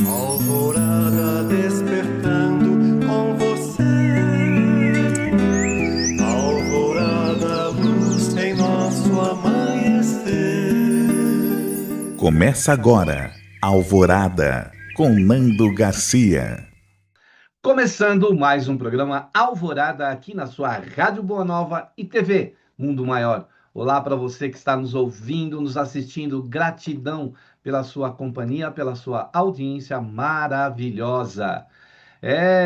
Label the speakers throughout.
Speaker 1: Alvorada despertando com você. Alvorada, luz em nosso amanhecer.
Speaker 2: Começa agora, Alvorada, com Nando Garcia.
Speaker 3: Começando mais um programa Alvorada aqui na sua Rádio Boa Nova e TV Mundo Maior. Olá para você que está nos ouvindo, nos assistindo. Gratidão pela sua companhia, pela sua audiência maravilhosa.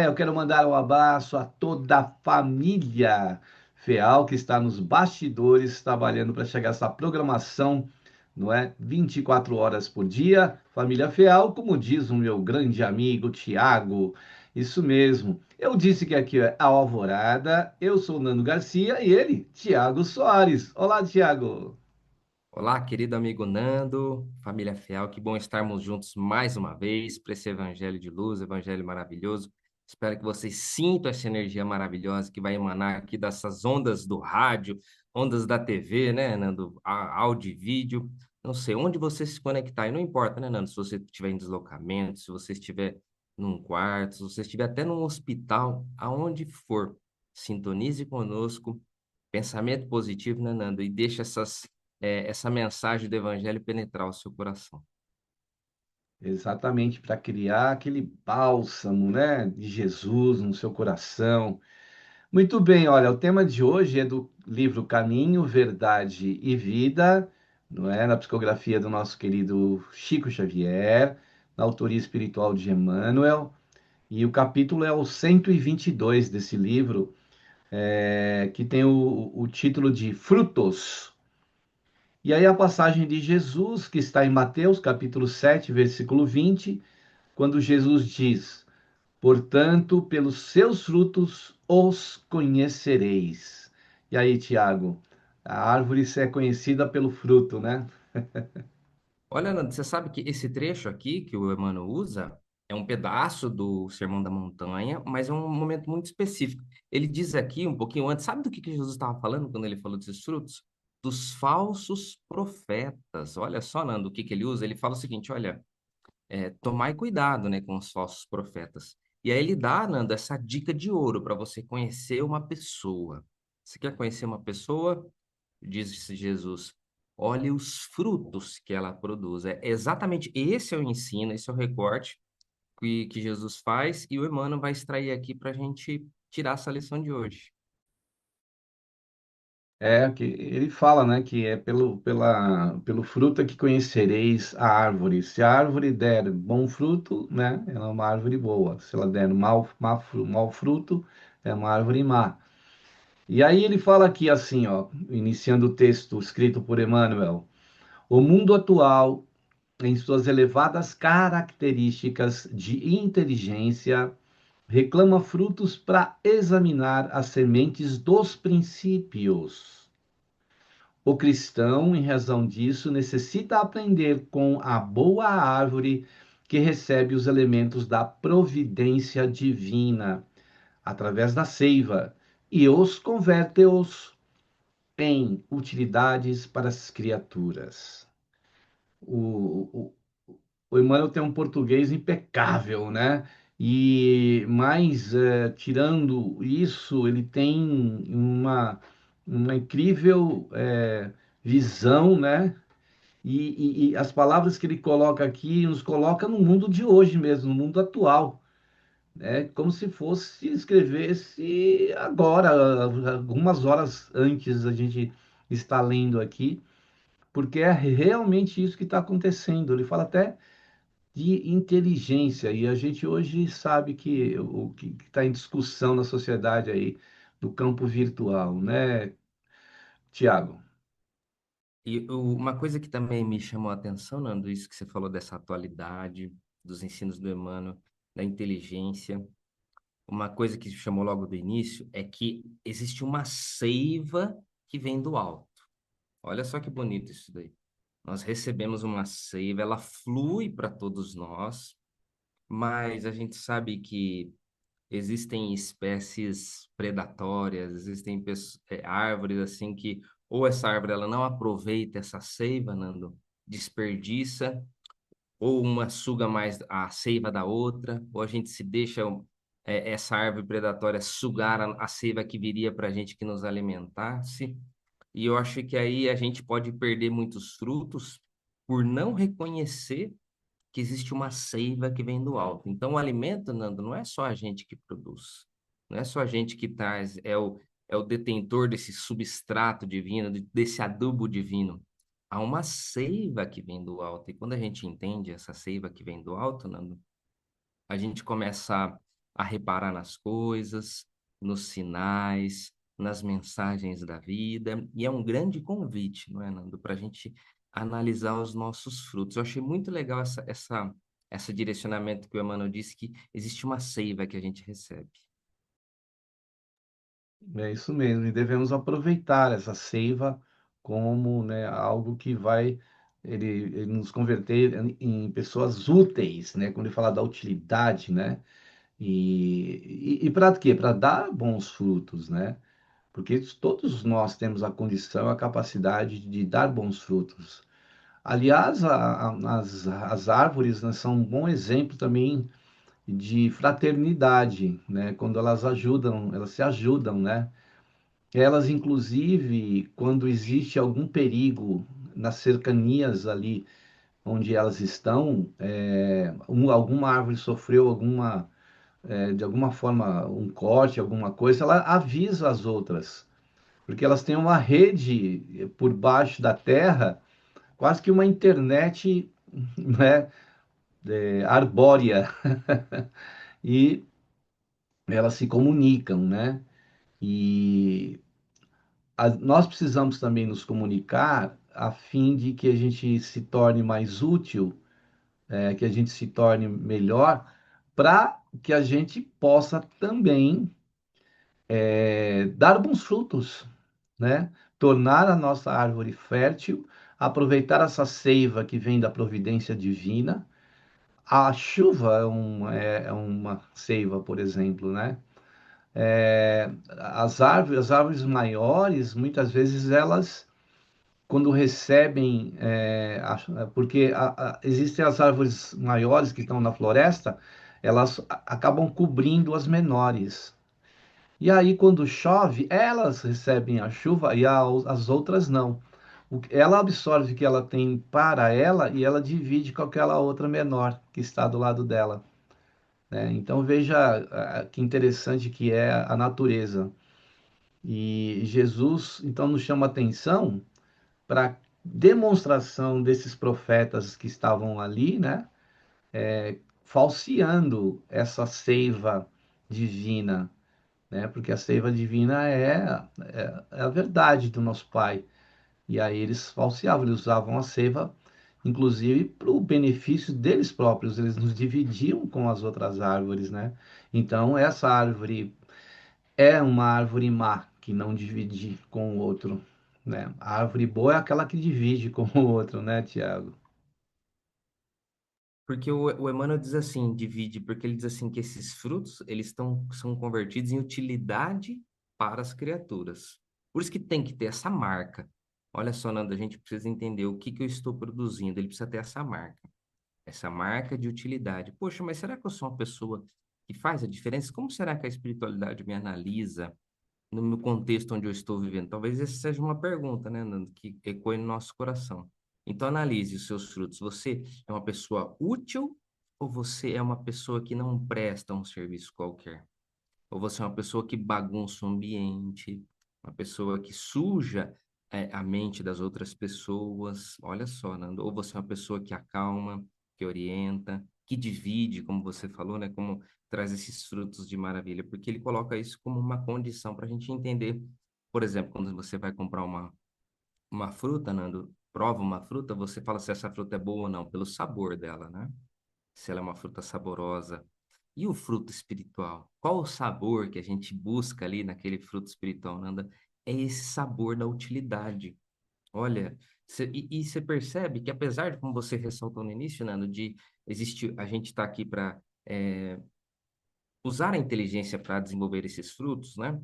Speaker 3: Eu quero mandar um abraço a toda a família Feal que está nos bastidores trabalhando para chegar essa programação, não é? 24 horas por dia. Família Feal, como diz o meu grande amigo Tiago. Isso mesmo. Eu disse que aqui é a Alvorada. Eu sou o Nando Garcia e ele, Tiago Soares. Olá, Tiago.
Speaker 4: Olá, querido amigo Nando, família fiel, que bom estarmos juntos mais uma vez para esse evangelho de luz, evangelho maravilhoso. Espero que vocês sintam essa energia maravilhosa que vai emanar aqui dessas ondas do rádio, ondas da TV, né, Nando? Áudio e vídeo. Não sei onde você se conectar, e não importa, né, Nando? Se você estiver em deslocamento, se você estiver num quarto, se você estiver até num hospital, aonde for, sintonize conosco. Pensamento positivo, né, Nando? E deixa essa mensagem do evangelho penetrar o seu coração.
Speaker 3: Exatamente, para criar aquele bálsamo, né, de Jesus no seu coração. Muito bem, olha, o tema de hoje é do livro Caminho, Verdade e Vida, não é? Na psicografia do nosso querido Chico Xavier, na autoria espiritual de Emmanuel, e o capítulo é o 122 desse livro, que tem o título de Frutos. E aí a passagem de Jesus, que está em Mateus, capítulo 7, versículo 20, quando Jesus diz: portanto, pelos seus frutos os conhecereis. E aí, Tiago, a árvore é conhecida pelo fruto, né?
Speaker 4: Olha, Nando, você sabe que esse trecho aqui que o Emmanuel usa é um pedaço do Sermão da Montanha, mas é um momento muito específico. Ele diz aqui, um pouquinho antes, sabe do que Jesus estava falando quando ele falou desses frutos? Dos falsos profetas. Olha só, Nando, o que que ele usa? Ele fala o seguinte, olha, tomai cuidado, né, com os falsos profetas. E aí ele dá, Nando, essa dica de ouro para você conhecer uma pessoa. Você quer conhecer uma pessoa? Diz Jesus, olhe os frutos que ela produz. É exatamente esse é o ensino, esse é o recorte que Jesus faz e o Emmanuel vai extrair aqui para a gente tirar essa lição de hoje.
Speaker 3: Que ele fala, né, que é pelo fruto é que conhecereis a árvore. Se a árvore der bom fruto, né, ela é uma árvore boa. Se ela der mau fruto, é uma árvore má. E aí ele fala aqui assim, ó, iniciando o texto escrito por Emmanuel: o mundo atual, em suas elevadas características de inteligência, reclama frutos para examinar as sementes dos princípios. O cristão, em razão disso, necessita aprender com a boa árvore que recebe os elementos da providência divina através da seiva e os converte-os em utilidades para as criaturas. O, o Emmanuel tem um português impecável, né? Tirando isso, ele tem uma incrível visão, né? E as palavras que ele coloca aqui nos coloca no mundo de hoje mesmo, no mundo atual, né? Como se fosse escrevesse agora, algumas horas antes a gente está lendo aqui, porque é realmente isso que está acontecendo. Ele fala até de inteligência, e a gente hoje sabe que o que está em discussão na sociedade aí do campo virtual, né, Tiago?
Speaker 4: Uma coisa que também me chamou a atenção, Nando, isso que você falou dessa atualidade, dos ensinos do Emmanuel, da inteligência. Uma coisa que chamou logo do início é que existe uma seiva que vem do alto. Olha só que bonito isso daí. Nós recebemos uma seiva, ela flui para todos nós, mas a gente sabe que existem espécies predatórias, existem árvores assim que ou essa árvore ela não aproveita essa seiva, Nando, desperdiça, ou uma suga mais a seiva da outra, ou a gente se deixa essa árvore predatória sugar a seiva que viria para a gente que nos alimentasse. E eu acho que aí a gente pode perder muitos frutos por não reconhecer que existe uma seiva que vem do alto. Então, o alimento, Nando, não é só a gente que produz, não é só a gente que traz, é o detentor desse substrato divino, desse adubo divino. Há uma seiva que vem do alto. E quando a gente entende essa seiva que vem do alto, Nando, a gente começa a reparar nas coisas, nos sinais, nas mensagens da vida, e é um grande convite, não é, Nando, para a gente analisar os nossos frutos. Eu achei muito legal esse direcionamento que o Emmanuel disse, que existe uma seiva que a gente recebe.
Speaker 3: É isso mesmo, e devemos aproveitar essa seiva como, né, algo que vai ele nos converter em pessoas úteis, né? Quando ele fala da utilidade, né? E para quê? Para dar bons frutos, né? Porque todos nós temos a condição, a capacidade de dar bons frutos. Aliás, as árvores, né, são um bom exemplo também de fraternidade, né? Quando elas ajudam, elas se ajudam, né? Elas, inclusive, quando existe algum perigo nas cercanias ali onde elas estão, alguma árvore sofreu de alguma forma, um corte, alguma coisa, ela avisa as outras, porque elas têm uma rede por baixo da terra, quase que uma internet, né, arbórea, e elas se comunicam, né? E nós precisamos também nos comunicar a fim de que a gente se torne mais útil, que a gente se torne melhor, para que a gente possa também dar bons frutos, né? Tornar a nossa árvore fértil, aproveitar essa seiva que vem da providência divina. A chuva é uma seiva, por exemplo, né? As árvores maiores, muitas vezes elas quando recebem, porque existem as árvores maiores que estão na floresta, elas acabam cobrindo as menores. E aí, quando chove, elas recebem a chuva e as outras não. Ela absorve o que ela tem para ela e ela divide com aquela outra menor que está do lado dela, né? Então veja que interessante que é a natureza. E Jesus então nos chama atenção para demonstração desses profetas que estavam ali, né? Falseando essa seiva divina, né? Porque a seiva divina é a verdade do nosso Pai. E aí eles falseavam, eles usavam a seiva, inclusive, para o benefício deles próprios. Eles nos dividiam com as outras árvores, né? Então, essa árvore é uma árvore má, que não divide com o outro, né? A árvore boa é aquela que divide com o outro, né, Tiago?
Speaker 4: Porque o Emmanuel diz assim, divide, porque ele diz assim que esses frutos, são convertidos em utilidade para as criaturas. Por isso que tem que ter essa marca. Olha só, Nando, a gente precisa entender o que que eu estou produzindo. Ele precisa ter essa marca de utilidade. Poxa, mas será que eu sou uma pessoa que faz a diferença? Como será que a espiritualidade me analisa no meu contexto onde eu estou vivendo? Talvez essa seja uma pergunta, né, Nando, que ecoe no nosso coração. Então, analise os seus frutos. Você é uma pessoa útil ou você é uma pessoa que não presta um serviço qualquer? Ou você é uma pessoa que bagunça o ambiente, uma pessoa que suja, a mente das outras pessoas? Olha só, Nando. Ou você é uma pessoa que acalma, que orienta, que divide, como você falou, né? Como traz esses frutos de maravilha, porque ele coloca isso como uma condição para a gente entender. Por exemplo, quando você vai comprar uma fruta, Nando, prova uma fruta, você fala se essa fruta é boa ou não, pelo sabor dela, né? Se ela é uma fruta saborosa. E o fruto espiritual? Qual o sabor que a gente busca ali naquele fruto espiritual, Nanda? É esse sabor da utilidade. Olha, e você percebe que apesar de, como você ressaltou no início, Nando, de existir, a gente está aqui para usar a inteligência para desenvolver esses frutos, né?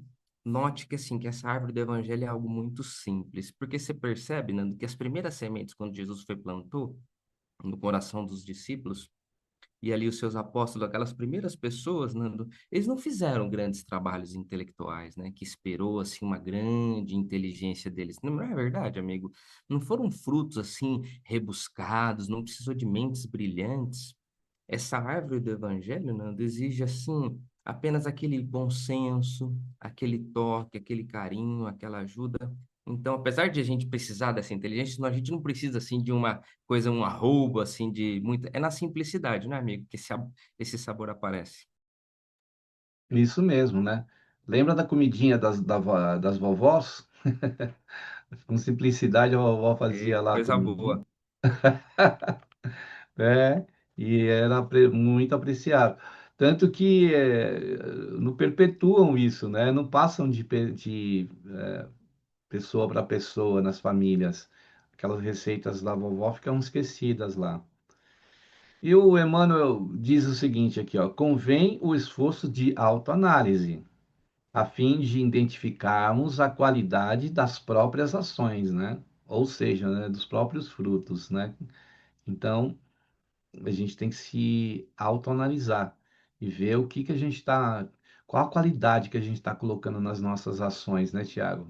Speaker 4: Note que assim, que essa árvore do evangelho é algo muito simples, porque você percebe, Nando, que as primeiras sementes, quando Jesus foi plantou, no coração dos discípulos, e ali os seus apóstolos, aquelas primeiras pessoas, Nando, eles não fizeram grandes trabalhos intelectuais, né? Que esperou, assim, uma grande inteligência deles. Não é verdade, amigo? Não foram frutos, assim, rebuscados, não precisou de mentes brilhantes. Essa árvore do evangelho, Nando, exige, assim, apenas aquele bom senso, aquele toque, aquele carinho, aquela ajuda. Então, apesar de a gente precisar dessa inteligência, a gente não precisa, assim, de uma coisa, um arrobo, assim, de muita... É na simplicidade, né, amigo, que esse sabor aparece.
Speaker 3: Isso mesmo, né? Lembra da comidinha das vovós? Com simplicidade, a vovó fazia
Speaker 4: Eita,
Speaker 3: lá
Speaker 4: coisa
Speaker 3: com...
Speaker 4: boa.
Speaker 3: É, e era muito apreciado. Tanto que não perpetuam isso, né? Não passam de pessoa para pessoa nas famílias. Aquelas receitas da vovó ficam esquecidas lá. E o Emmanuel diz o seguinte aqui, ó: convém o esforço de autoanálise, a fim de identificarmos a qualidade das próprias ações, né? Ou seja, né, dos próprios frutos, né? Então, a gente tem que se autoanalisar e ver o que que a gente está, qual a qualidade que a gente está colocando nas nossas ações, né, Tiago?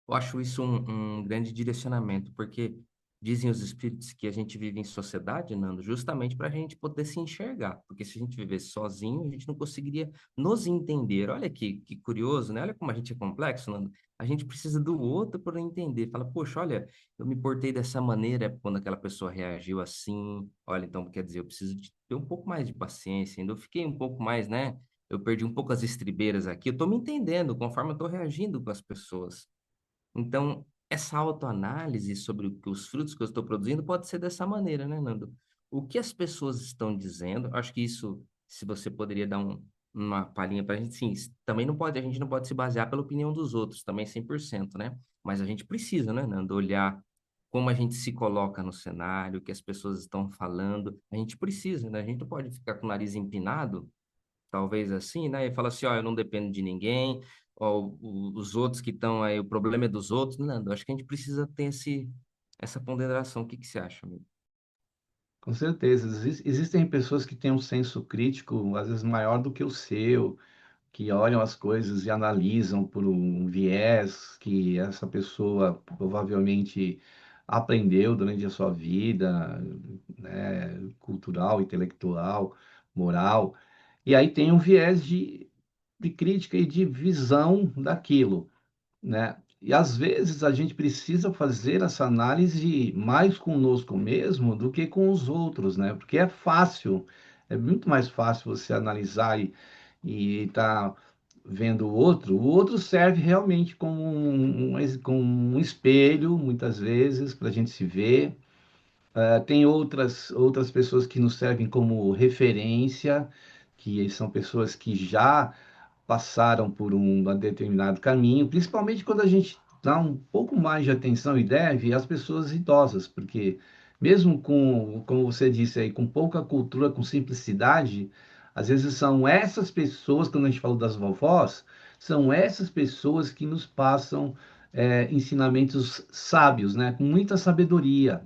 Speaker 4: Eu acho isso um grande direcionamento, porque dizem os espíritos que a gente vive em sociedade, Nando, justamente para a gente poder se enxergar. Porque se a gente vivesse sozinho, a gente não conseguiria nos entender. Olha que curioso, né? Olha como a gente é complexo, Nando. A gente precisa do outro para entender. Fala, poxa, olha, eu me portei dessa maneira quando aquela pessoa reagiu assim. Olha, então quer dizer, eu preciso de ter um pouco mais de paciência. Ainda eu fiquei um pouco mais, né? Eu perdi um pouco as estribeiras aqui. Eu estou me entendendo conforme eu estou reagindo com as pessoas. Então, essa autoanálise sobre os frutos que eu estou produzindo pode ser dessa maneira, né, Nando? O que as pessoas estão dizendo, acho que isso, se você poderia dar uma palhinha para a gente, sim, também não pode, a gente não pode se basear pela opinião dos outros, também 100%, né? Mas a gente precisa, né, Nando, olhar como a gente se coloca no cenário, o que as pessoas estão falando, a gente precisa, né? A gente não pode ficar com o nariz empinado talvez assim, né? E fala assim, ó, eu não dependo de ninguém, ó, os outros que estão aí, o problema é dos outros. Não, eu acho que a gente precisa ter essa ponderação. O que que você acha, amigo?
Speaker 3: Com certeza. Existem pessoas que têm um senso crítico, às vezes maior do que o seu, que olham as coisas e analisam por um viés que essa pessoa provavelmente aprendeu durante a sua vida, né, cultural, intelectual, moral. E aí tem um viés de crítica e de visão daquilo, né? E às vezes a gente precisa fazer essa análise mais conosco mesmo do que com os outros, né? Porque é fácil, é muito mais fácil você analisar e tá vendo o outro serve realmente como como um espelho, muitas vezes, para a gente se ver. Tem outras pessoas que nos servem como referência, que são pessoas que já passaram por um determinado caminho, principalmente quando a gente dá um pouco mais de atenção e deve às pessoas idosas, porque mesmo com, como você disse aí, com pouca cultura, com simplicidade, às vezes são essas pessoas, quando a gente fala das vovós, são essas pessoas que nos passam ensinamentos sábios, né? Com muita sabedoria.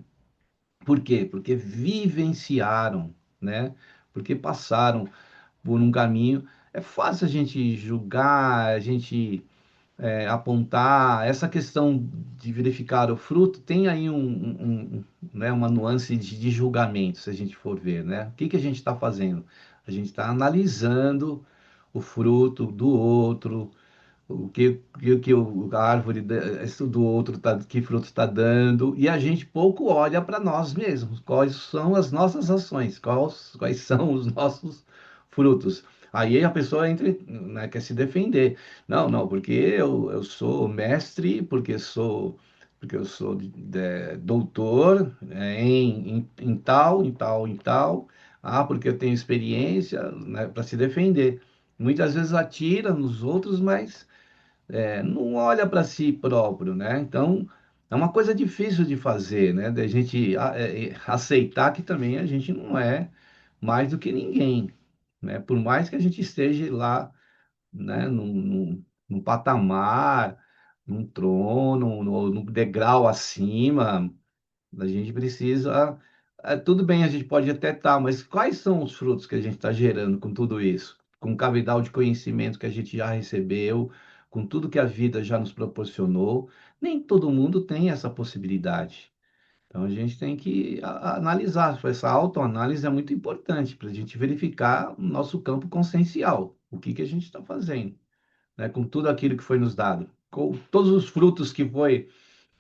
Speaker 3: Por quê? Porque vivenciaram, né? Porque passaram por um caminho. É fácil a gente julgar, a gente apontar. Essa questão de verificar o fruto tem aí né, uma nuance de julgamento, se a gente for ver, né? O que que a gente está fazendo? A gente está analisando o fruto do outro, a árvore do outro tá, que fruto está dando, e a gente pouco olha para nós mesmos, quais são as nossas ações, quais são os nossos frutos. Aí a pessoa entra, né, quer se defender. Não, não, porque eu sou mestre, porque eu sou doutor em tal, em tal, em tal. Ah, porque eu tenho experiência, né, para se defender. Muitas vezes atira nos outros, mas não olha para si próprio, né? Então, é uma coisa difícil de fazer, né? Da gente aceitar que também a gente não é mais do que ninguém, né? Por mais que a gente esteja lá, né, num patamar, num trono, no degrau acima, A gente precisa. Tudo bem, a gente pode até estar, mas quais são os frutos que a gente está gerando com tudo isso? Com o cabedal de conhecimento que a gente já recebeu, com tudo que a vida já nos proporcionou. Nem todo mundo tem essa possibilidade. Então a gente tem que analisar. Essa autoanálise é muito importante para a gente verificar o nosso campo consciencial, o que que a gente está fazendo, né, com tudo aquilo que foi nos dado, com todos os frutos que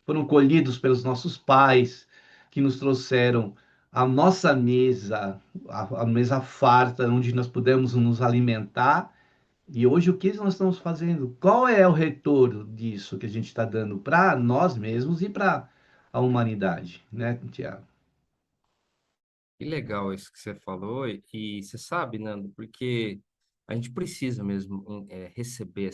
Speaker 3: foram colhidos pelos nossos pais, que nos trouxeram a nossa mesa, a mesa farta, onde nós pudemos nos alimentar. E hoje, o que nós estamos fazendo? Qual é o retorno disso que a gente está dando para nós mesmos e para a humanidade, né, Tiago?
Speaker 4: Que legal isso que você falou, e você sabe, Nando, porque a gente precisa mesmo receber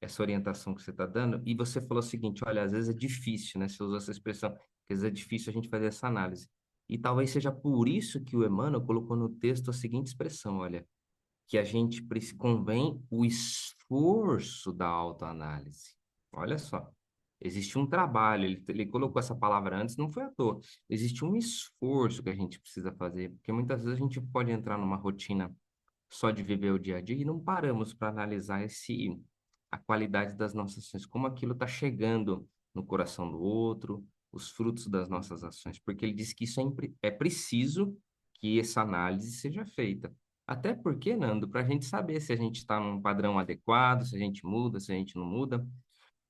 Speaker 4: essa orientação que você está dando, e você falou o seguinte, olha, às vezes é difícil, né? Você usou essa expressão, que às vezes é difícil a gente fazer essa análise. E talvez seja por isso que o Emmanuel colocou no texto a seguinte expressão, olha, que a gente convém o esforço da autoanálise. Olha só, existe um trabalho, ele colocou essa palavra antes, não foi à toa. Existe um esforço que a gente precisa fazer, porque muitas vezes a gente pode entrar numa rotina só de viver o dia a dia e não paramos para analisar a qualidade das nossas ações, como aquilo está chegando no coração do outro, os frutos das nossas ações, porque ele diz que isso é preciso que essa análise seja feita. Até porque, Nando, para a gente saber se a gente está num padrão adequado, se a gente muda, se a gente não muda,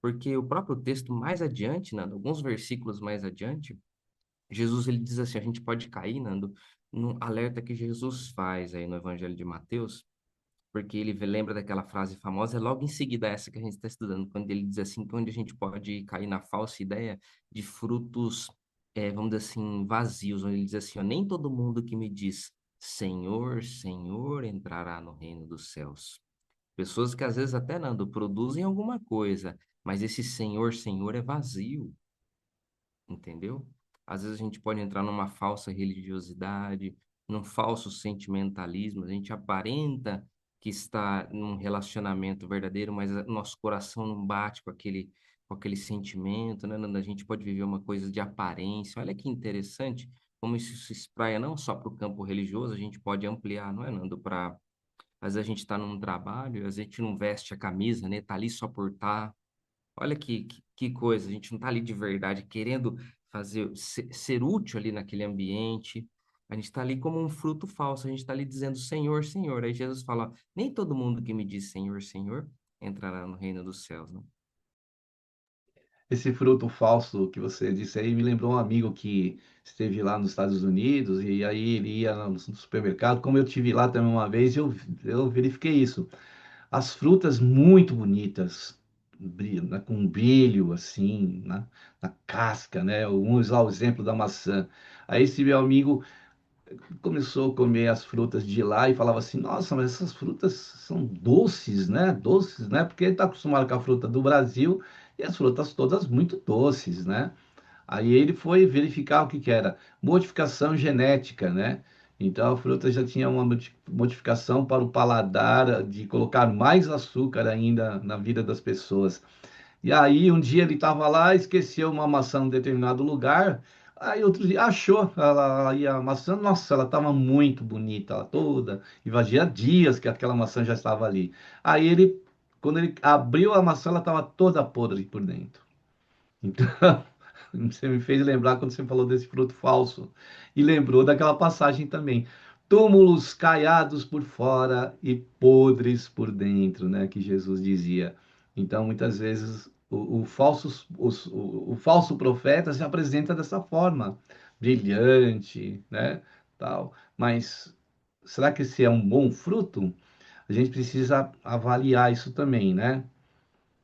Speaker 4: porque o próprio texto mais adiante, Nando, alguns versículos mais adiante, Jesus ele diz assim, a gente pode cair, Nando, no alerta que Jesus faz aí no Evangelho de Mateus, porque ele lembra daquela frase famosa, é logo em seguida essa que a gente está estudando, quando ele diz assim, que onde a gente pode cair na falsa ideia de frutos, vamos dizer assim, vazios, onde ele diz assim, ó, nem todo mundo que me diz Senhor, Senhor, entrará no reino dos céus. Pessoas que às vezes até, Nando, produzem alguma coisa, mas esse Senhor, Senhor é vazio, entendeu? Às vezes a gente pode entrar numa falsa religiosidade, num falso sentimentalismo, a gente aparenta que está num relacionamento verdadeiro, mas nosso coração não bate com aquele sentimento, né? A gente pode viver uma coisa de aparência. Olha que interessante como isso se espraia não só para o campo religioso, a gente pode ampliar, não é, Nando? Às vezes a gente está num trabalho, às vezes a gente não veste a camisa, né? Tá ali só por estar. Olha que coisa, a gente não está ali de verdade querendo ser útil ali naquele ambiente. A gente está ali como um fruto falso, a gente está ali dizendo Senhor, Senhor. Aí Jesus fala, nem todo mundo que me diz Senhor, Senhor entrará no reino dos céus, né?
Speaker 3: Esse fruto falso que você disse aí me lembrou um amigo que esteve lá nos Estados Unidos e aí ele ia no supermercado. Como eu tive lá também uma vez, eu verifiquei isso. As frutas muito bonitas, né, com brilho assim, na casca, né? Vamos usar o exemplo da maçã. Aí esse meu amigo começou a comer as frutas de lá e falava assim: Nossa, mas essas frutas são doces, né? Doces, né? Porque ele está acostumado com a fruta do Brasil e as frutas todas muito doces, né? Aí ele foi verificar o que que era modificação genética, né? Então a fruta já tinha uma modificação para o paladar, de colocar mais açúcar ainda na vida das pessoas. E aí, um dia ele estava lá, esqueceu uma maçã em determinado lugar. Aí, outro dia, achou ela, aí a maçã. Nossa, ela estava muito bonita, ela toda. E fazia dias que aquela maçã já estava ali. Aí, quando ele abriu a maçã, ela estava toda podre por dentro. Então, você me fez lembrar quando você falou desse fruto falso. E lembrou daquela passagem também. Túmulos caiados por fora e podres por dentro, né? Que Jesus dizia. Então, muitas vezes, o falso profeta se apresenta dessa forma, brilhante, né? Tal. Mas será que esse é um bom fruto? A gente precisa avaliar isso também, né?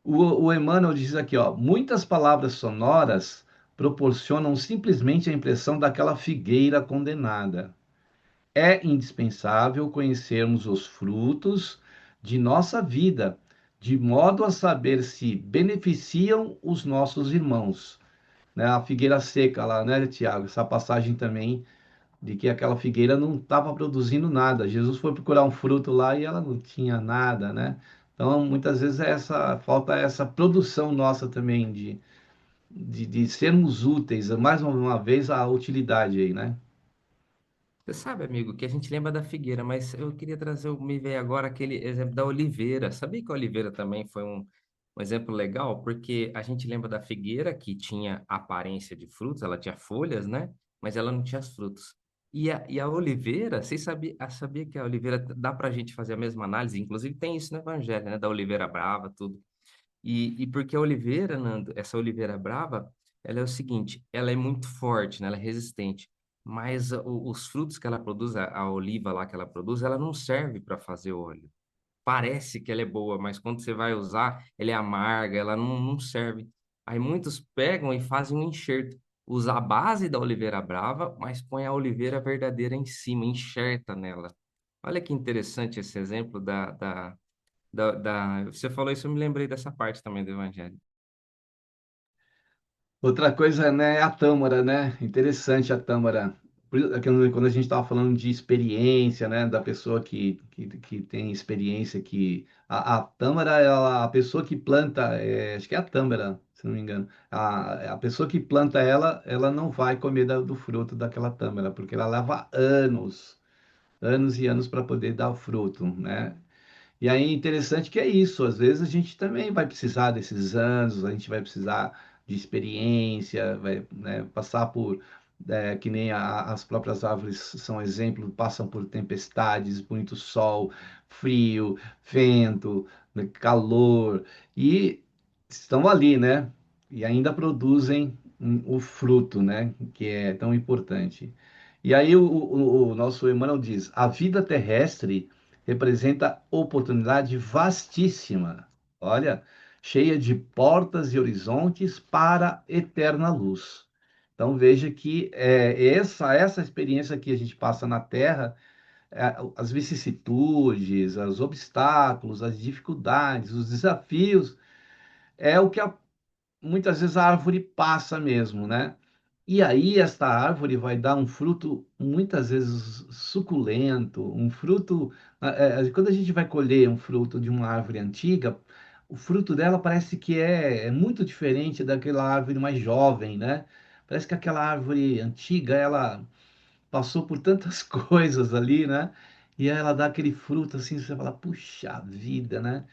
Speaker 3: O Emmanuel diz aqui, ó, muitas palavras sonoras proporcionam simplesmente a impressão daquela figueira condenada. É indispensável conhecermos os frutos de nossa vida, de modo a saber se beneficiam os nossos irmãos. Né? A figueira seca lá, né, Tiago? Essa passagem também de que aquela figueira não estava produzindo nada. Jesus foi procurar um fruto lá e ela não tinha nada, né? Então, muitas vezes falta essa produção nossa também de sermos úteis, mais uma vez a utilidade aí, né?
Speaker 4: Você sabe, amigo, que a gente lembra da figueira, mas eu queria trazer, me veio agora aquele exemplo da oliveira. Sabia que a oliveira também foi um exemplo legal? Porque a gente lembra da figueira, que tinha aparência de frutos, ela tinha folhas, né? Mas ela não tinha os frutos. E a oliveira, vocês sabia que a oliveira dá para a gente fazer a mesma análise? Inclusive tem isso no Evangelho, né? Da oliveira brava, tudo. E porque a oliveira, Nando, essa oliveira brava, ela é o seguinte, ela é muito forte, né? Ela é resistente, mas os frutos que ela produz, a oliva lá que ela produz, ela não serve para fazer óleo. Parece que ela é boa, mas quando você vai usar, ela é amarga, ela não serve. Aí muitos pegam e fazem um enxerto. Usa a base da oliveira brava, mas põe a oliveira verdadeira em cima, enxerta nela. Olha que interessante esse exemplo Você falou isso, eu me lembrei dessa parte também do Evangelho.
Speaker 3: Outra coisa, né, é a tâmara, né? Interessante a tâmara. Quando a gente estava falando de experiência, né, da pessoa que tem experiência, que a tâmara, ela, a pessoa que planta, acho que é a tâmara, se não me engano, a pessoa que planta ela, ela não vai comer do fruto daquela tâmara, porque ela leva anos, anos e anos para poder dar o fruto, né? E aí, interessante que é isso, às vezes a gente também vai precisar desses anos, a gente vai precisar de experiência, vai, né, passar por, que nem as próprias árvores são exemplo, passam por tempestades, muito sol, frio, vento, né, calor, e estão ali, né? E ainda produzem o fruto, né? Que é tão importante. E aí o nosso Emmanuel diz: a vida terrestre representa oportunidade vastíssima, olha, cheia de portas e horizontes para a eterna luz. Então veja que essa experiência que a gente passa na Terra, as vicissitudes, os obstáculos, as dificuldades, os desafios, é o que muitas vezes a árvore passa mesmo, né? E aí esta árvore vai dar um fruto muitas vezes suculento, um fruto. Quando a gente vai colher um fruto de uma árvore antiga, o fruto dela parece que é muito diferente daquela árvore mais jovem, né? Parece que aquela árvore antiga, ela passou por tantas coisas ali, né? E aí ela dá aquele fruto assim, você fala, puxa vida, né?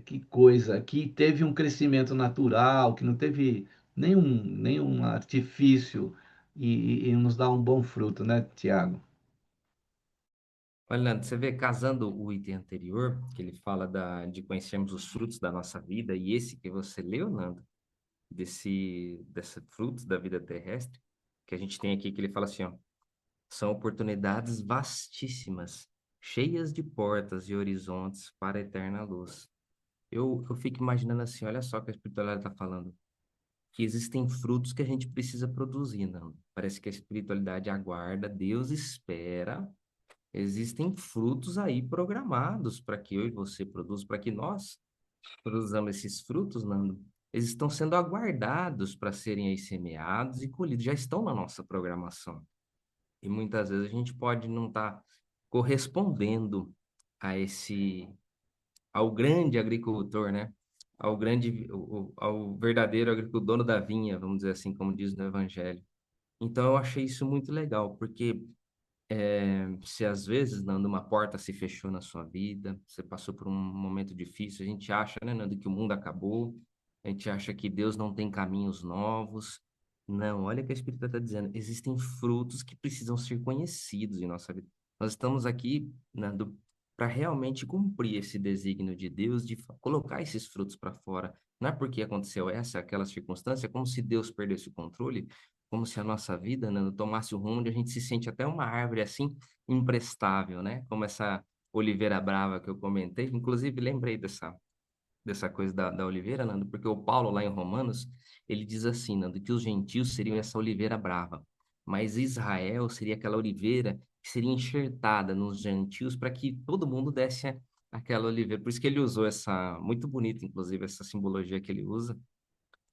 Speaker 3: Que coisa, que teve um crescimento natural, que não teve nenhum artifício e nos dá um bom fruto, né, Tiago?
Speaker 4: Olha, Nando, você vê, casando o item anterior, que ele fala de conhecermos os frutos da nossa vida, e esse que você leu, Nando, desses frutos da vida terrestre, que a gente tem aqui, que ele fala assim, ó, são oportunidades vastíssimas, cheias de portas e horizontes para a eterna luz. Eu fico imaginando assim, olha só o que a espiritualidade está falando, que existem frutos que a gente precisa produzir, não? Parece que a espiritualidade aguarda, Deus espera. Existem frutos aí programados para que eu e você produzam, para que nós produzamos esses frutos, Nando. Eles estão sendo aguardados para serem aí semeados e colhidos, já estão na nossa programação. E muitas vezes a gente pode não estar correspondendo a ao grande agricultor, né? Ao verdadeiro agricultor, dono da vinha, vamos dizer assim, como diz no Evangelho. Então eu achei isso muito legal, porque se às vezes, Nando, uma porta se fechou na sua vida, você passou por um momento difícil, a gente acha, né, Nando, que o mundo acabou, a gente acha que Deus não tem caminhos novos. Não, olha o que a Espírita está dizendo, existem frutos que precisam ser conhecidos em nossa vida. Nós estamos aqui, Nando, para realmente cumprir esse desígnio de Deus, de colocar esses frutos para fora. Não é porque aconteceu aquela circunstância, como se Deus perdesse o controle, como se a nossa vida, né, tomasse o rumo onde a gente se sente até uma árvore assim imprestável, né? Como essa oliveira brava que eu comentei. Inclusive, lembrei dessa coisa da oliveira, Nando, porque o Paulo, lá em Romanos, ele diz assim, Nando, que os gentios seriam essa oliveira brava, mas Israel seria aquela oliveira que seria enxertada nos gentios para que todo mundo desse aquela oliveira. Por isso que ele usou essa, muito bonita, inclusive, essa simbologia que ele usa.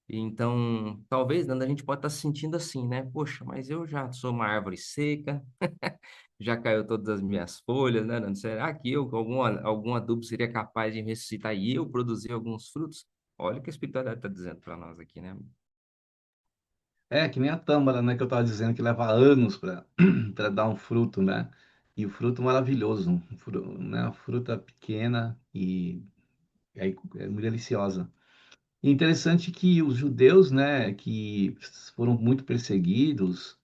Speaker 4: Então, talvez, Nando, a gente pode estar se sentindo assim, né? Poxa, mas eu já sou uma árvore seca, já caiu todas as minhas folhas, né, Nando? Será que eu, com algum adubo, seria capaz de ressuscitar e eu produzir alguns frutos? Olha o que a espiritualidade está dizendo para nós aqui, né?
Speaker 3: É, que nem a tâmara, né, que eu estava dizendo que leva anos para para dar um fruto, né? E o fruto maravilhoso, né? Uma fruta pequena e aí é muito deliciosa. E interessante que os judeus, né, que foram muito perseguidos,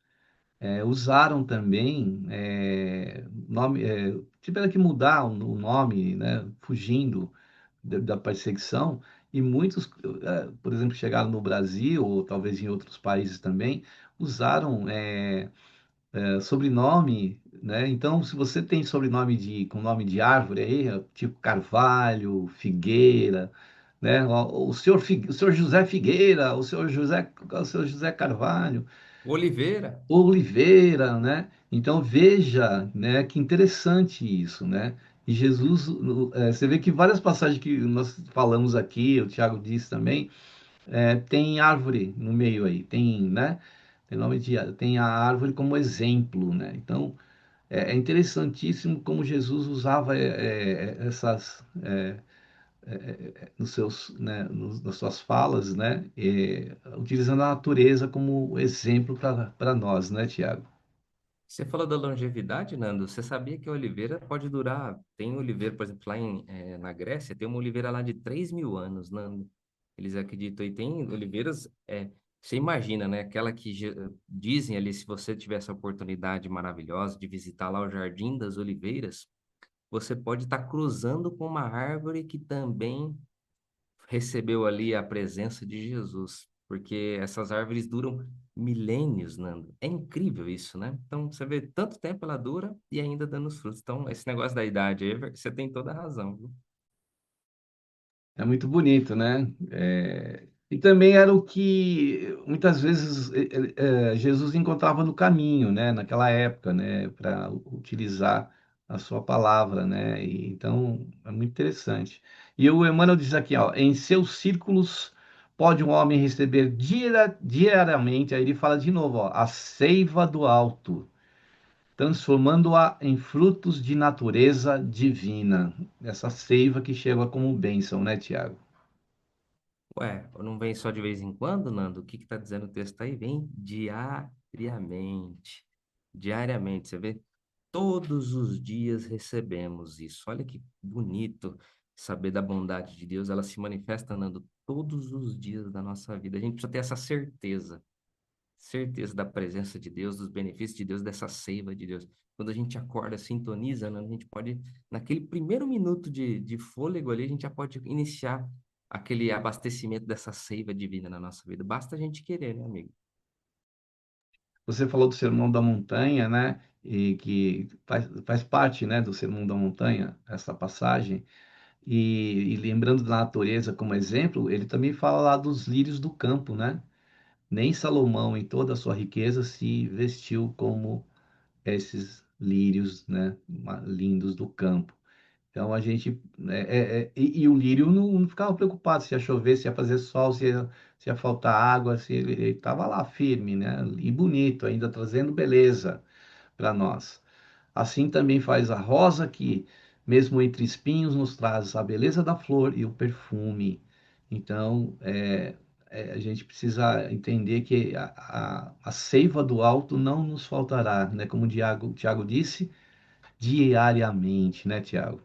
Speaker 3: usaram também nome, tiveram que mudar o nome, né, fugindo da perseguição. E muitos, por exemplo, chegaram no Brasil ou talvez em outros países também, usaram sobrenome, né? Então, se você tem sobrenome com nome de árvore aí, tipo Carvalho, Figueira, né? O senhor José Figueira, o senhor José Carvalho,
Speaker 4: Oliveira.
Speaker 3: Oliveira, né? Então veja, né, que interessante isso, né? E Jesus, você vê que várias passagens que nós falamos aqui, o Tiago disse também, tem árvore no meio aí, tem, né? Tem a árvore como exemplo, né? Então é interessantíssimo como Jesus usava essas nos seus, né, nas suas falas, né? Utilizando a natureza como exemplo para nós, né, Tiago?
Speaker 4: Você falou da longevidade, Nando. Você sabia que a oliveira pode durar? Tem oliveira, por exemplo, lá na Grécia, tem uma oliveira lá de 3.000 anos, Nando. Eles acreditam. E tem oliveiras, você imagina, né? Aquela que dizem ali, se você tiver essa oportunidade maravilhosa de visitar lá o Jardim das Oliveiras, você pode estar cruzando com uma árvore que também recebeu ali a presença de Jesus, porque essas árvores duram milênios, Nando. É incrível isso, né? Então, você vê tanto tempo ela dura e ainda dando os frutos. Então, esse negócio da idade aí, você tem toda a razão, viu?
Speaker 3: É muito bonito, né? E também era o que muitas vezes Jesus encontrava no caminho, né? Naquela época, né? Para utilizar a sua palavra, né? Então é muito interessante. E o Emmanuel diz aqui, ó, em seus círculos pode um homem receber diariamente, aí ele fala de novo, ó, a seiva do alto, transformando-a em frutos de natureza divina. Essa seiva que chega como bênção, né, Tiago?
Speaker 4: Ué, não vem só de vez em quando, Nando? O que que tá dizendo o texto aí? Vem diariamente. Diariamente, você vê? Todos os dias recebemos isso. Olha que bonito saber da bondade de Deus. Ela se manifesta, Nando, todos os dias da nossa vida. A gente precisa ter essa certeza. Certeza da presença de Deus, dos benefícios de Deus, dessa seiva de Deus. Quando a gente acorda, sintoniza, né, a gente pode, naquele primeiro minuto de fôlego ali, a gente já pode iniciar aquele abastecimento dessa seiva divina na nossa vida. Basta a gente querer, né, amigo?
Speaker 3: Você falou do Sermão da Montanha, né? E que faz parte, né, do Sermão da Montanha, essa passagem. E lembrando da natureza como exemplo, ele também fala lá dos lírios do campo, né? Nem Salomão, em toda a sua riqueza, se vestiu como esses lírios, né, lindos do campo. Então a gente e o lírio não ficava preocupado se ia chover, se ia fazer sol, se ia faltar água, se ele estava lá firme, né? E bonito, ainda trazendo beleza para nós. Assim também faz a rosa que, mesmo entre espinhos, nos traz a beleza da flor e o perfume. Então a gente precisa entender que a seiva do alto não nos faltará, né? Como o Tiago disse, diariamente, né, Tiago?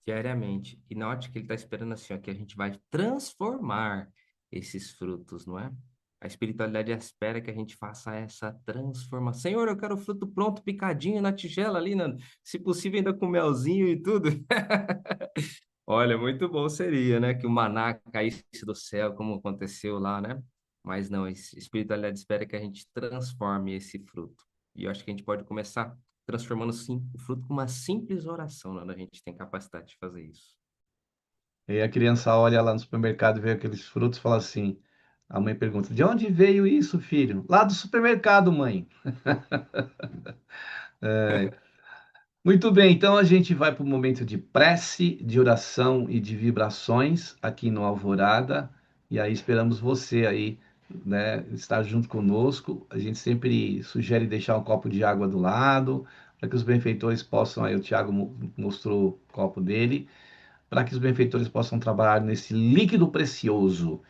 Speaker 4: Diariamente. E note que ele está esperando assim, ó, que a gente vai transformar esses frutos, não é? A espiritualidade espera que a gente faça essa transformação. Senhor, eu quero o fruto pronto, picadinho na tigela ali, se possível ainda com melzinho e tudo. Olha, muito bom seria, né? Que o maná caísse do céu, como aconteceu lá, né? Mas não, a espiritualidade espera que a gente transforme esse fruto. E eu acho que a gente pode começar transformando o fruto com uma simples oração, né? A gente tem capacidade de fazer isso.
Speaker 3: E a criança olha lá no supermercado e vê aqueles frutos e fala assim: a mãe pergunta, de onde veio isso, filho? Lá do supermercado, mãe. Muito bem, então a gente vai para o momento de prece, de oração e de vibrações aqui no Alvorada. E aí esperamos você aí, né, estar junto conosco. A gente sempre sugere deixar um copo de água do lado, para que os benfeitores possam, aí o Tiago mostrou o copo dele, para que os benfeitores possam trabalhar nesse líquido precioso.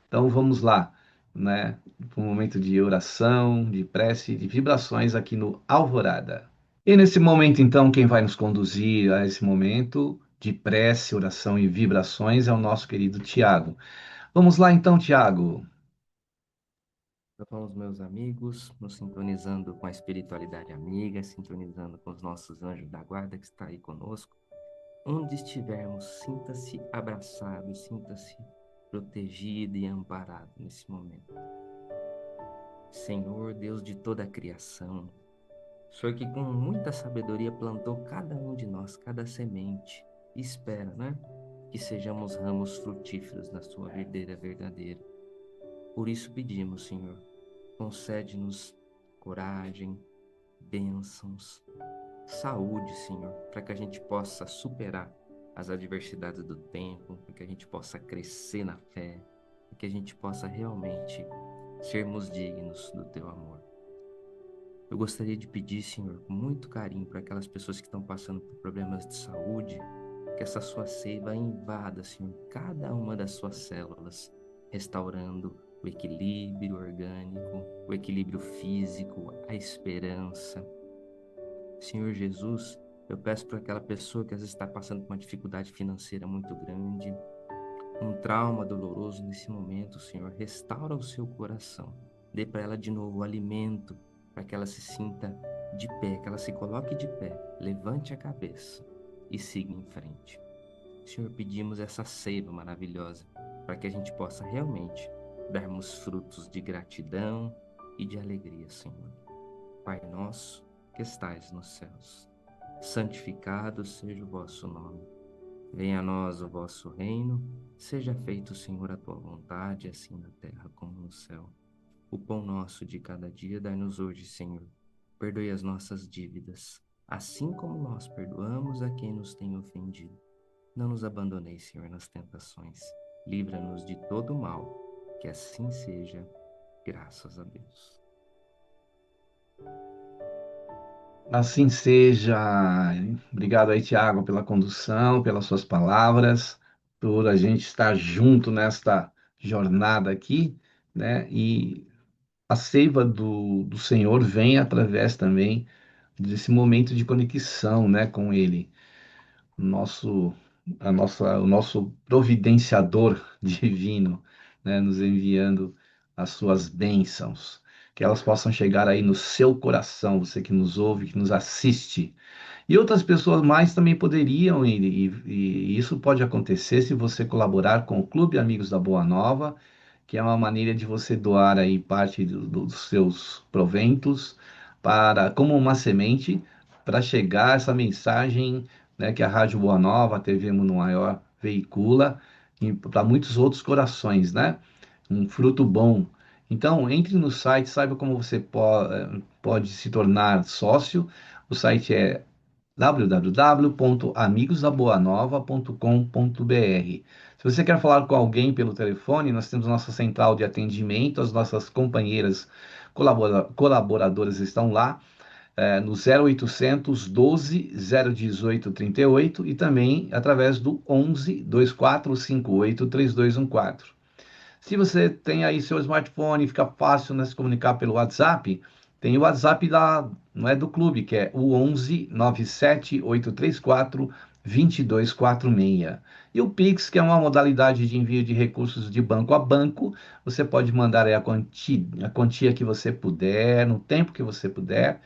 Speaker 3: Então vamos lá. né, para um momento de oração, de prece, de vibrações aqui no Alvorada. E nesse momento, então, quem vai nos conduzir a esse momento de prece, oração e vibrações é o nosso querido Tiago. Vamos lá então, Tiago.
Speaker 4: Então, os meus amigos, nos sintonizando com a espiritualidade amiga, sintonizando com os nossos anjos da guarda que está aí conosco. Onde estivermos, sinta-se abraçado, sinta-se protegido e amparado nesse momento. Senhor, Deus de toda a criação, Senhor que com muita sabedoria plantou cada um de nós, cada semente, e espera, né? Que sejamos ramos frutíferos na sua videira verdadeira. Por isso pedimos, Senhor, concede-nos coragem, bênçãos, saúde, Senhor, para que a gente possa superar as adversidades do tempo, para que a gente possa crescer na fé, para que a gente possa realmente sermos dignos do Teu amor. Eu gostaria de pedir, Senhor, com muito carinho para aquelas pessoas que estão passando por problemas de saúde, que essa Sua seiva invada, Senhor, cada uma das suas células, restaurando o equilíbrio orgânico, o equilíbrio físico, a esperança. Senhor Jesus, eu peço para aquela pessoa que às vezes está passando por uma dificuldade financeira muito grande, um trauma doloroso nesse momento, Senhor, restaura o seu coração. Dê para ela de novo o alimento, para que ela se sinta de pé, que ela se coloque de pé, levante a cabeça e siga em frente. Senhor, pedimos essa seiva maravilhosa, para que a gente possa realmente darmos frutos de gratidão e de alegria, Senhor. Pai nosso, que estais nos céus, santificado seja o vosso nome. Venha a nós o vosso reino, seja feito, Senhor, a tua vontade, assim na terra como no céu. O pão nosso de cada dia dai-nos hoje, Senhor. Perdoe as nossas dívidas, assim como nós perdoamos a quem nos tem ofendido. Não nos abandoneis, Senhor, nas tentações. Livra-nos de todo o mal, que assim seja, graças a Deus.
Speaker 3: Assim seja. Obrigado aí, Tiago, pela condução, pelas suas palavras, por a gente estar junto nesta jornada aqui, né? E a seiva do Senhor vem através também desse momento de conexão, né, com Ele, nosso, o nosso providenciador divino, né, nos enviando as suas bênçãos, que elas possam chegar aí no seu coração, você que nos ouve, que nos assiste. E outras pessoas mais também poderiam, e isso pode acontecer se você colaborar com o Clube Amigos da Boa Nova, que é uma maneira de você doar aí parte dos seus proventos para, como uma semente, para chegar essa mensagem, né, que a Rádio Boa Nova, a TV Mundo Maior veicula para muitos outros corações, né? Um fruto bom. Então, entre no site, saiba como você pode se tornar sócio. O site é www.amigosdaboanova.com.br. Se você quer falar com alguém pelo telefone, nós temos nossa central de atendimento, as nossas companheiras colaboradoras estão lá, no 0800 12 018 38 e também através do 11 2458 3214. Se você tem aí seu smartphone, fica fácil, né, se comunicar pelo WhatsApp, tem o WhatsApp não é do clube, que é o 11 97 834 2246. E o Pix, que é uma modalidade de envio de recursos de banco a banco, você pode mandar aí a quantia que você puder, no tempo que você puder.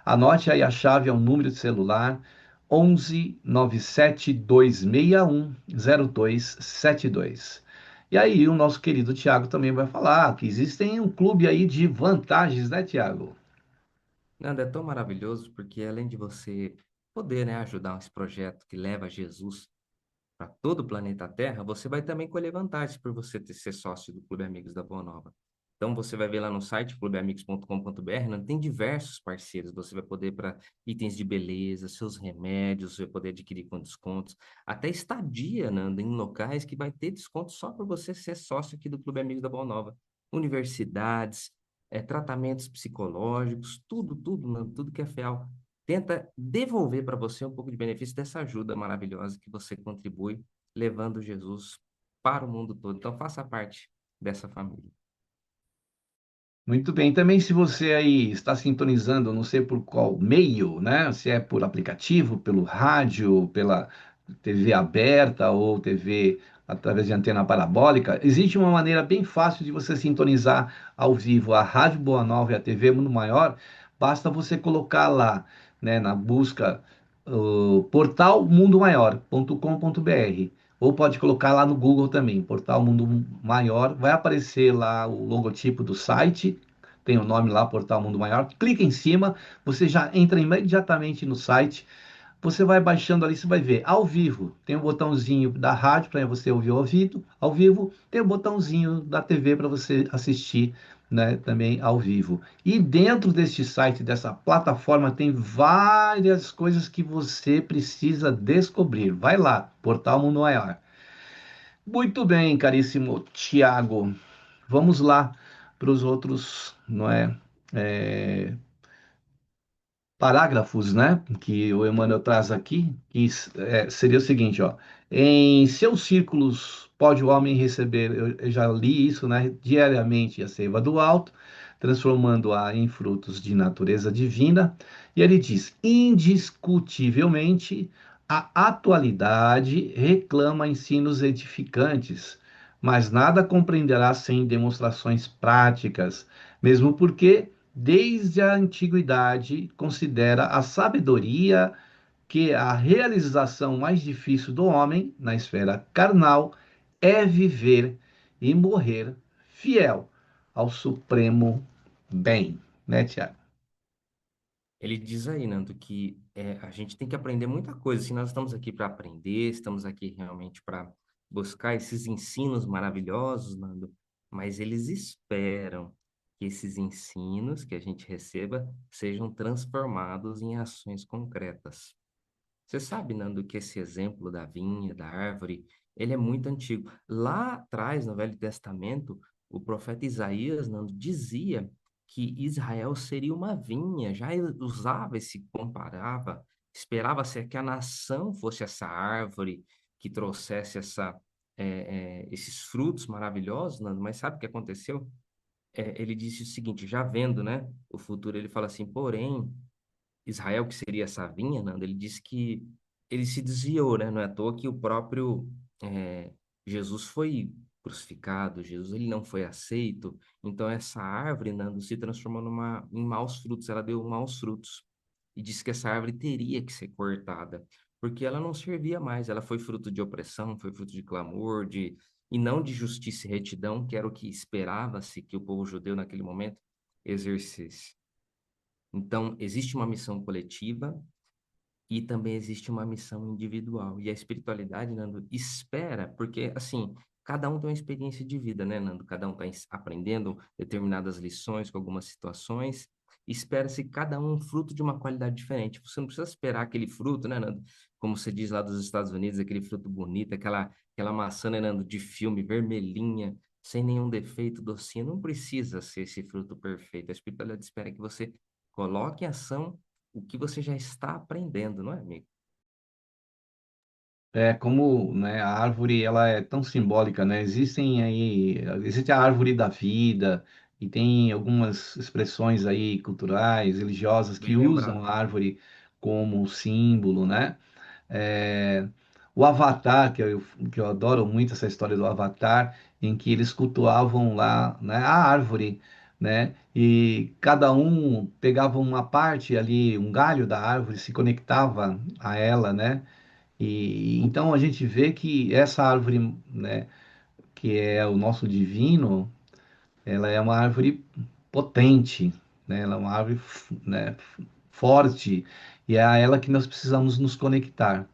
Speaker 3: Anote aí a chave, é um número de celular 11 97 261 0272. E aí, o nosso querido Tiago também vai falar que existem um clube aí de vantagens, né, Tiago?
Speaker 4: Nada, é tão maravilhoso porque além de você poder, né, ajudar esse projeto que leva Jesus para todo o planeta Terra, você vai também colher vantagens por você ser sócio do Clube Amigos da Boa Nova. Então você vai ver lá no site clubeamigos.com.br, né, tem diversos parceiros, você vai poder para itens de beleza, seus remédios, você vai poder adquirir com descontos, até estadia, né, em locais que vai ter desconto só por você ser sócio aqui do Clube Amigos da Boa Nova. Universidades, tratamentos psicológicos, tudo, né, tudo que é FEAL tenta devolver para você um pouco de benefício dessa ajuda maravilhosa que você contribui levando Jesus para o mundo todo. Então, faça parte dessa família.
Speaker 3: Muito bem. Também, se você aí está sintonizando, não sei por qual meio, né? Se é por aplicativo, pelo rádio, pela TV aberta ou TV através de antena parabólica, existe uma maneira bem fácil de você sintonizar ao vivo a Rádio Boa Nova e a TV Mundo Maior. Basta você colocar lá, né, na busca, portal mundomaior.com.br. Ou pode colocar lá no Google também, Portal Mundo Maior, vai aparecer lá o logotipo do site, tem o nome lá, Portal Mundo Maior. Clica em cima, você já entra imediatamente no site. Você vai baixando ali, você vai ver ao vivo. Tem o botãozinho da rádio para você ouvir ao vivo. Tem o botãozinho da TV para você assistir, né, também ao vivo. E dentro deste site, dessa plataforma, tem várias coisas que você precisa descobrir. Vai lá, Portal Mundo Maior. Muito bem, caríssimo Tiago. Vamos lá para os outros, não é? É, parágrafos, né, que o Emmanuel traz aqui, que seria o seguinte, ó, em seus círculos pode o homem receber, eu já li isso, né, diariamente a seiva do alto, transformando-a em frutos de natureza divina, e ele diz, indiscutivelmente, a atualidade reclama ensinos edificantes, mas nada compreenderá sem demonstrações práticas, mesmo porque desde a antiguidade, considera a sabedoria que a realização mais difícil do homem na esfera carnal é viver e morrer fiel ao supremo bem, né, Tiago?
Speaker 4: Ele diz aí, Nando, que a gente tem que aprender muita coisa. Assim, nós estamos aqui para aprender, estamos aqui realmente para buscar esses ensinos maravilhosos, Nando, mas eles esperam que esses ensinos que a gente receba sejam transformados em ações concretas. Você sabe, Nando, que esse exemplo da vinha, da árvore, ele é muito antigo. Lá atrás, no Velho Testamento, o profeta Isaías, Nando, dizia que Israel seria uma vinha, já usava esse, comparava, esperava-se que a nação fosse essa árvore que trouxesse esses frutos maravilhosos, Nando, mas sabe o que aconteceu? Ele disse o seguinte, já vendo, né, o futuro, ele fala assim, porém, Israel, que seria essa vinha, Nando, ele disse que ele se desviou, né? Não é à toa que o próprio eh, Jesus foi crucificado, Jesus ele não foi aceito. Então essa árvore, Nando, se transformou em maus frutos, ela deu maus frutos. E disse que essa árvore teria que ser cortada, porque ela não servia mais, ela foi fruto de opressão, foi fruto de clamor, e não de justiça e retidão, que era o que esperava-se que o povo judeu naquele momento exercesse. Então, existe uma missão coletiva e também existe uma missão individual. E a espiritualidade, Nando, espera, porque, assim, cada um tem uma experiência de vida, né, Nando? Cada um está aprendendo determinadas lições com algumas situações. Espera-se cada um fruto de uma qualidade diferente. Você não precisa esperar aquele fruto, né, Nando? Como você diz lá dos Estados Unidos, aquele fruto bonito, aquela maçã, né, Nando, de filme, vermelhinha, sem nenhum defeito, docinha. Não precisa ser esse fruto perfeito. A espiritualidade espera que você coloque em ação o que você já está aprendendo, não é, amigo?
Speaker 3: É como, né, a árvore ela é tão simbólica, né? Existe a árvore da vida e tem algumas expressões aí culturais, religiosas que
Speaker 4: Bem
Speaker 3: usam
Speaker 4: lembrado.
Speaker 3: a árvore como símbolo, né? É, o Avatar, que eu adoro muito essa história do Avatar, em que eles cultuavam lá, né, a árvore, né? E cada um pegava uma parte ali, um galho da árvore, se conectava a ela, né? E então a gente vê que essa árvore, né, que é o nosso divino, ela é uma árvore potente, né? Ela é uma árvore, né, forte, e é a ela que nós precisamos nos conectar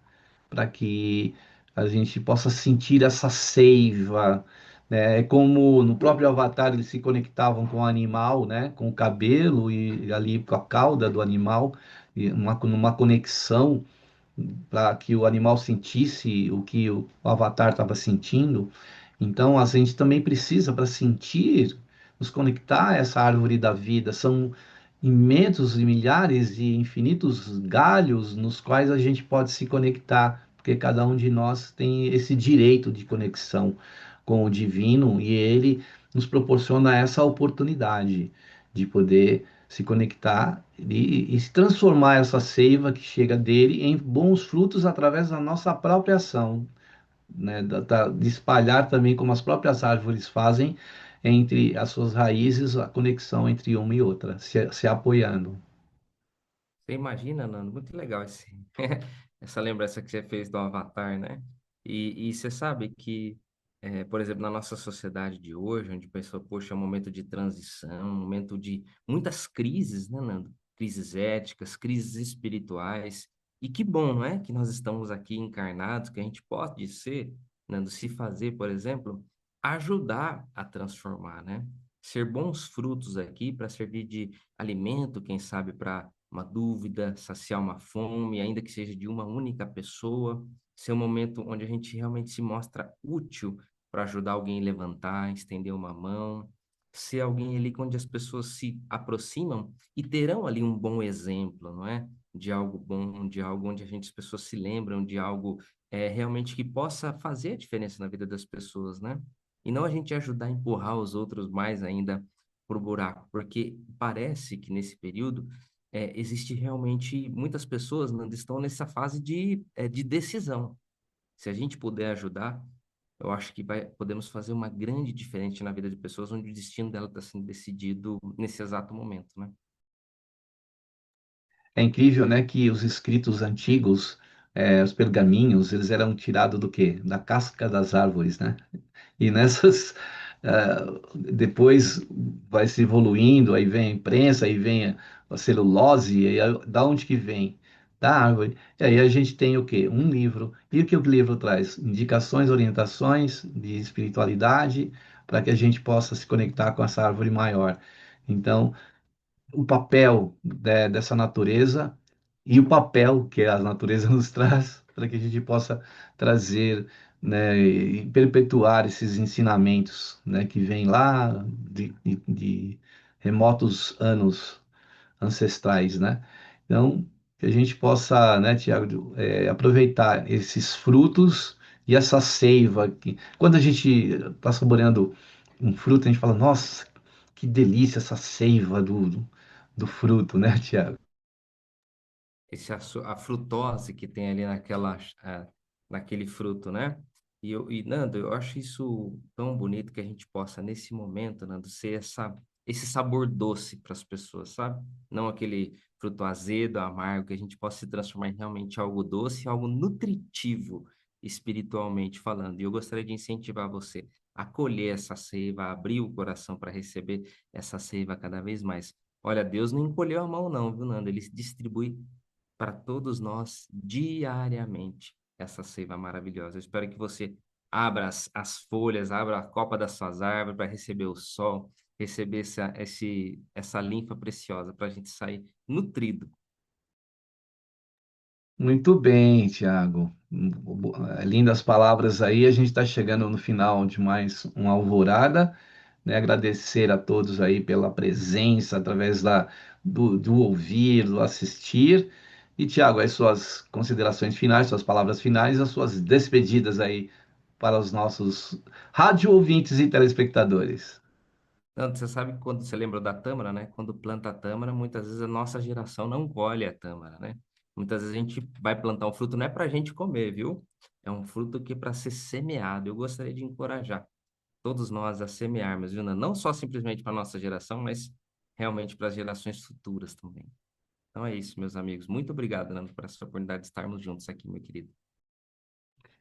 Speaker 3: para que a gente possa sentir essa seiva, né? É como no próprio Avatar eles se conectavam com o animal, né? Com o cabelo e ali com a cauda do animal, e numa conexão para que o animal sentisse o que o avatar estava sentindo. Então, a gente também precisa, para sentir, nos conectar a essa árvore da vida. São imensos e milhares e infinitos galhos nos quais a gente pode se conectar, porque cada um de nós tem esse direito de conexão com o divino e ele nos proporciona essa oportunidade de poder se conectar e se transformar essa seiva que chega dele em bons frutos através da nossa própria ação, né? De espalhar também como as próprias árvores fazem entre as suas raízes, a conexão entre uma e outra, se apoiando.
Speaker 4: Você imagina, Nando? Muito legal essa lembrança que você fez do Avatar, né? E você sabe que, por exemplo, na nossa sociedade de hoje, onde a pessoa, poxa, é um momento de transição, um momento de muitas crises, né, Nando? Crises éticas, crises espirituais. E que bom, não é? Que nós estamos aqui encarnados, que a gente pode ser, Nando, se fazer, por exemplo, ajudar a transformar, né? Ser bons frutos aqui para servir de alimento, quem sabe, para uma dúvida, saciar uma fome, ainda que seja de uma única pessoa, ser um momento onde a gente realmente se mostra útil para ajudar alguém a levantar, estender uma mão, ser alguém ali onde as pessoas se aproximam e terão ali um bom exemplo, não é? De algo bom, de algo onde as pessoas se lembram, de algo realmente que possa fazer a diferença na vida das pessoas, né? E não a gente ajudar a empurrar os outros mais ainda pro buraco, porque parece que nesse período existe realmente muitas pessoas, né, estão nessa fase de decisão. Se a gente puder ajudar, eu acho que podemos fazer uma grande diferença na vida de pessoas onde o destino dela está sendo decidido nesse exato momento, né?
Speaker 3: É incrível, né, que os escritos antigos, os pergaminhos, eles eram tirados do quê? Da casca das árvores, né? E nessas, depois vai se evoluindo, aí vem a imprensa, aí vem a celulose, e aí, da onde que vem? Da árvore. E aí a gente tem o quê? Um livro. E o que o livro traz? Indicações, orientações de espiritualidade, para que a gente possa se conectar com essa árvore maior. Então, o papel dessa natureza e o papel que a natureza nos traz para que a gente possa trazer, né, e perpetuar esses ensinamentos, né, que vêm lá de remotos anos ancestrais, né? Então, que a gente possa, né, Tiago, aproveitar esses frutos e essa seiva que, quando a gente está saboreando um fruto, a gente fala, nossa, que delícia essa seiva do fruto, né, Tiago?
Speaker 4: A frutose que tem ali naquele fruto, né? Nando, eu acho isso tão bonito que a gente possa, nesse momento, Nando, ser esse sabor doce para as pessoas, sabe? Não aquele fruto azedo, amargo, que a gente possa se transformar em realmente algo doce, algo nutritivo, espiritualmente falando. E eu gostaria de incentivar você a colher essa seiva, a abrir o coração para receber essa seiva cada vez mais. Olha, Deus não encolheu a mão, não, viu, Nando? Ele distribui para todos nós diariamente essa seiva maravilhosa. Eu espero que você abra as folhas, abra a copa das suas árvores para receber o sol, receber essa linfa preciosa para a gente sair nutrido.
Speaker 3: Muito bem, Tiago. Lindas palavras aí. A gente está chegando no final de mais uma alvorada, né? Agradecer a todos aí pela presença através do ouvir, do assistir. E, Tiago, as suas considerações finais, suas palavras finais, as suas despedidas aí para os nossos rádio ouvintes e telespectadores.
Speaker 4: Tanto você sabe que quando você lembra da tâmara, né? Quando planta a tâmara, muitas vezes a nossa geração não colhe a tâmara, né? Muitas vezes a gente vai plantar um fruto, não é para a gente comer, viu? É um fruto que é para ser semeado. Eu gostaria de encorajar todos nós a semearmos, viu, Nando? Não só simplesmente para a nossa geração, mas realmente para as gerações futuras também. Então é isso, meus amigos. Muito obrigado, Nando, por essa oportunidade de estarmos juntos aqui, meu querido.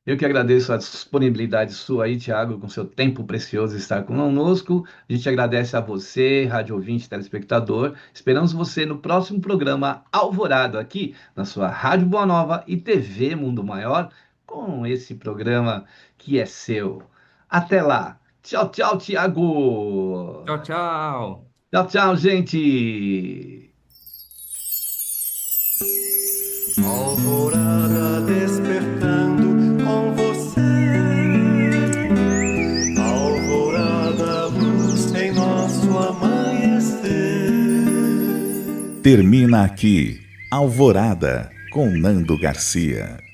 Speaker 3: Eu que agradeço a disponibilidade sua aí, Thiago, com seu tempo precioso de estar conosco. A gente agradece a você, rádio ouvinte, telespectador. Esperamos você no próximo programa Alvorada, aqui na sua Rádio Boa Nova e TV Mundo Maior, com esse programa que é seu. Até lá. Tchau, tchau, Thiago.
Speaker 4: Tchau, tchau!
Speaker 3: Tchau, tchau, gente.
Speaker 1: Alvorada despertando com você. Alvorada, luz em nosso amanhecer.
Speaker 2: Termina aqui Alvorada com Nando Garcia.